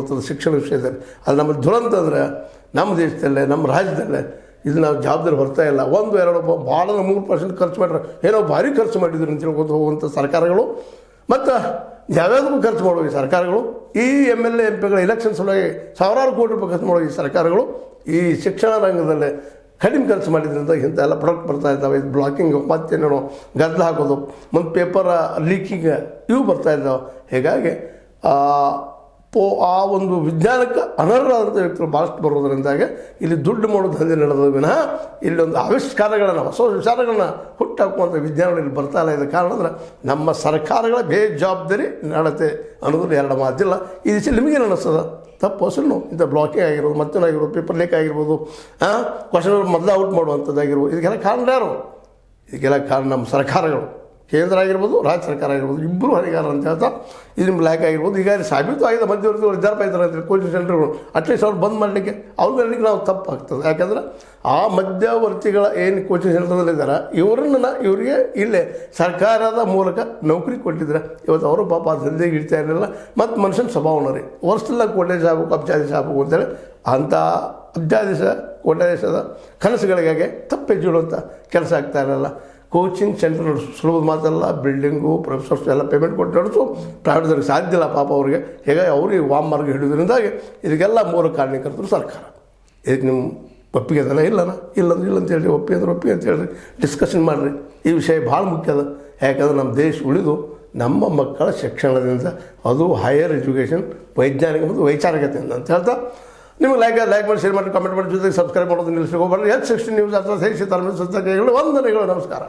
ಬರ್ತದೆ ಶಿಕ್ಷಣ ವಿಷಯದಲ್ಲಿ. ಅದು ನಮ್ಮ ದುರಂತ ಅಂದರೆ ನಮ್ಮ ದೇಶದಲ್ಲೇ ನಮ್ಮ ರಾಜ್ಯದಲ್ಲೇ ಇದು ನಾವು ಜವಾಬ್ದಾರಿ ಹೊರ್ತಾ ಇಲ್ಲ. 1-2 ಭಾಳ 3% ಖರ್ಚು ಮಾಡ್ರೆ ಏನೋ ಭಾರಿ ಖರ್ಚು ಮಾಡಿದ್ರು ಅಂತ ತಿಳ್ಕೊಂಡು ಹೋಗುವಂಥ ಸರ್ಕಾರಗಳು ಮತ್ತು ಯಾವ್ಯಾವುದಕ್ಕೂ ಖರ್ಚು ಮಾಡುವ ಈ ಸರ್ಕಾರಗಳು, ಈ MLA MP ಗಳ ಎಲೆಕ್ಷನ್ ಸಲುವಾಗಿ ಸಾವಿರಾರು ಕೋಟಿ ರೂಪಾಯಿ ಖರ್ಚು ಮಾಡುವ ಈ ಸರ್ಕಾರಗಳು ಈ ಶಿಕ್ಷಣ ರಂಗದಲ್ಲೇ ಕಡಿಮೆ ಖರ್ಚು ಮಾಡಿದ್ರಿಂದ ಇಂಥ ಎಲ್ಲ ಪ್ರಾಡಕ್ಟ್ ಬರ್ತಾ ಇದ್ದಾವೆ. ಇದು ಬ್ಲಾಕಿಂಗ್ ಮತ್ತೇನೋ ಗದ್ದಲ ಹಾಕೋದು ಮತ್ತು ಪೇಪರ್ ಲೀಕಿಂಗ್ ಇವು ಬರ್ತಾ ಇದ್ದಾವೆ. ಹೀಗಾಗಿ ಆ ಒಂದು ವಿಜ್ಞಾನಕ್ಕೆ ಅನರ್ಹರಾದಂಥ ವ್ಯಕ್ತಿಗಳು ಭಾಳಷ್ಟು ಬರೋದರಿಂದಾಗಿ ಇಲ್ಲಿ ದುಡ್ಡು ಮಾಡೋದು ದಂಧೆ ನಡೆದ ವಿನಃ ಇಲ್ಲೊಂದು ಆವಿಷ್ಕಾರಗಳನ್ನು ಹೊಸ ವಿಚಾರಗಳನ್ನ ಹುಟ್ಟಾಕುವಂಥ ವಿಜ್ಞಾನಗಳು ಇಲ್ಲಿ ಬರ್ತಾ ಇಲ್ಲ. ಇದಕ್ಕೆ ಕಾರಣ ಅಂದ್ರೆ ನಮ್ಮ ಸರ್ಕಾರಗಳ ಬೇಜವಾಬ್ದಾರಿ ನಡತೆ ಅನ್ನೋದು ಎರಡು ಮಾತಿಲ್ಲ. ಈ ದಿವಸ ನಿಮಗೇನು ಅನ್ನಿಸ್ತದ? ತಪ್ಪು ಹೊಸಲು ಇಂಥ ಬ್ಲಾಕಿಂಗ್ ಆಗಿರ್ಬೋದು, ಮತ್ತೇನಾಗಿರ್ಬೋದು, ಪೇಪರ್ ಲೀಕ್ ಆಗಿರ್ಬೋದು, ಕ್ವಶನ್ ಮೊದಲು ಔಟ್ ಮಾಡುವಂಥದ್ದಾಗಿರ್ಬೋದು. ಇದಕ್ಕೆಲ್ಲ ಕಾರಣ ಯಾರು? ಇದಕ್ಕೆಲ್ಲ ಕಾರಣ ನಮ್ಮ ಸರ್ಕಾರಗಳು, ಕೇಂದ್ರ ಆಗಿರ್ಬೋದು, ರಾಜ್ಯ ಸರ್ಕಾರ ಆಗಿರ್ಬೋದು, ಇಬ್ಬರು ಹೊಣೆಗಾರ ಅಂತ ಹೇಳ್ತಾ ಇದು ನಿಮ್ಮ ಲ್ಯಾಕ್ ಆಗಿರ್ಬೋದು. ಈಗ ಸಾಬೀತು ಆಗಿದೆ ಮಧ್ಯವರ್ತಿಗಳು ವಿದ್ಯಾರ್ಥಿ ಇದ್ದಾರೆ ಅಂತೇಳಿ ಕೋಚಿಂಗ್ ಸೆಂಟರ್ಗಳು ಅಟ್ಲೀಸ್ಟ್ ಅವ್ರು ಬಂದ್ ಮಾಡಲಿಕ್ಕೆ ಅವ್ರ ಮೇಲೆ ನಾವು ತಪ್ಪು ಆಗ್ತದೆ. ಯಾಕಂದ್ರೆ ಆ ಮಧ್ಯವರ್ತಿಗಳ ಏನು ಕೋಚಿಂಗ್ ಸೆಂಟರ್ದಲ್ಲಿದ್ದಾರೆ ಇವರಿಗೆ ಇಲ್ಲೇ ಸರ್ಕಾರದ ಮೂಲಕ ನೌಕರಿ ಕೊಟ್ಟಿದ್ರೆ ಇವತ್ತು ಅವರು ಪಾಪ ದಂಧೆಗೆ ಇಡ್ತಾ ಇರಲಿಲ್ಲ. ಮತ್ತು ಮನುಷ್ಯನ ಸ್ವಭಾವನ ರೀ ವರ್ಷದಲ್ಲ ಕೋಟ್ಯಾಧೀಶ ಆಗಬೇಕು, ಅಬ್ಜಾಧೀಶ ಆಗಬೇಕು ಅಂತೇಳಿ ಅಂಥ ಅಬ್ಜಾಧೀಶ ಕೋಟ್ಯಾಧೀಶದ ಕನಸುಗಳಿಗಾಗಿ ತಪ್ಪೆಜ್ಜುಡುವಂಥ ಕೆಲಸ ಆಗ್ತಾ ಇರಲ್ಲ. ಕೋಚಿಂಗ್ ಸೆಂಟರ್ ನಡೆಸು ಸುಲಭದ ಮಾತಲ್ಲ. ಬಿಲ್ಡಿಂಗು ಪ್ರೊಫೆಸರ್ಸ್ ಎಲ್ಲ ಪೇಮೆಂಟ್ ಕೊಟ್ಟು ನಡೆಸು ಪ್ರೈವೇಟ್ದವ್ರಿಗೆ ಸಾಧ್ಯ ಇಲ್ಲ ಪಾಪ ಅವ್ರಿಗೆ. ಹೀಗಾಗಿ ಅವ್ರಿಗೆ ವಾಮಾರ್ಗ ಹಿಡಿಯೋದ್ರಿಂದಾಗಿ ಇದಕ್ಕೆಲ್ಲ ಮೂಲ ಕಾರಣಕರ್ತರು ಸರ್ಕಾರ. ಇದಕ್ಕೆ ನಿಮ್ಮ ಒಪ್ಪಿಗೆ ಅದನ್ನ ಇಲ್ಲನ ಇಲ್ಲಂದ್ರೆ ಇಲ್ಲ ಅಂತೇಳಿ, ಒಪ್ಪಿ ಅಂದ್ರೆ ಒಪ್ಪಿ ಅಂತ ಹೇಳಿ ಡಿಸ್ಕಷನ್ ಮಾಡಿರಿ. ಈ ವಿಷಯ ಭಾಳ ಮುಖ್ಯ ಅದ. ಯಾಕಂದ್ರೆ ನಮ್ಮ ದೇಶ ಉಳಿದು ನಮ್ಮ ಮಕ್ಕಳ ಶಿಕ್ಷಣದಿಂದ, ಅದು ಹೈಯರ್ ಎಜುಕೇಷನ್, ವೈಜ್ಞಾನಿಕ ಮತ್ತು ವೈಚಾರಿಕತೆಯಿಂದ ಅಂತ ಹೇಳ್ತಾ ನಿಮಗೆ ಲೈಕ್ ಮಾಡಿ, ಶೇರ್ ಮಾಡಿ, ಕಮೆಂಟ್ ಮಾಡಿ, ಜೊತೆಗೆ ಸಬ್ಸ್ಕ್ರೈಬ್ ಮಾಡೋದು ನಿಲ್ಲಿಸಿ ಹೋಗ್ಬಾರ್ದು. H16 ನ್ಯೂಸ್ ಅಥವಾ ಸಹಿಸಿ ತರಬೇತಿ ಸಂಸ್ಥೆಗಳು ವಂದನೆಗಳು. ನಮಸ್ಕಾರ.